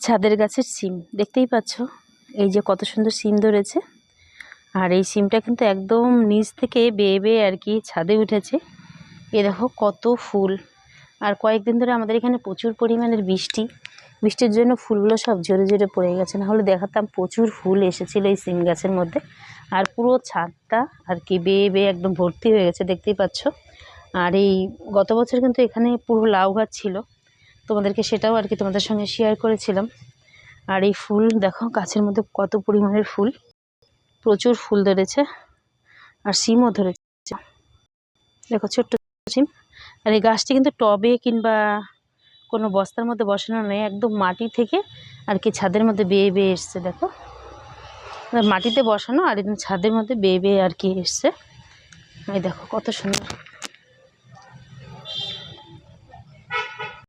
ছাদের গাছের সিম দেখতেই পাচ্ছ, এই যে কত সুন্দর সিম ধরেছে। আর এই সিমটা কিন্তু একদম নিচ থেকে বেয়ে বেয়ে আর কি ছাদে উঠেছে। এ দেখো কত ফুল। আর কয়েকদিন ধরে আমাদের এখানে প্রচুর পরিমাণের বৃষ্টির জন্য ফুলগুলো সব ঝরে ঝরে পড়ে গেছে, না হলে দেখাতাম প্রচুর ফুল এসেছিলো এই সিম গাছের মধ্যে। আর পুরো ছাদটা আর কি বেয়ে বেয়ে একদম ভর্তি হয়ে গেছে, দেখতেই পাচ্ছ। আর এই গত বছর কিন্তু এখানে পুরো লাউ গাছ ছিল, তোমাদেরকে সেটাও আর কি তোমাদের সঙ্গে শেয়ার করেছিলাম। আর এই ফুল দেখো গাছের মধ্যে কত পরিমাণের ফুল, প্রচুর ফুল ধরেছে। আর সিমও ধরেছে, দেখো ছোট্ট সিম। আর এই গাছটি কিন্তু টবে কিংবা কোনো বস্তার মধ্যে বসানো নেই, একদম মাটি থেকে আর কি ছাদের মধ্যে বেয়ে বেয়ে এসছে। দেখো মাটিতে বসানো আর একদম ছাদের মধ্যে বেয়ে বেয়ে আর কি এসছে। এই দেখো কত সুন্দর।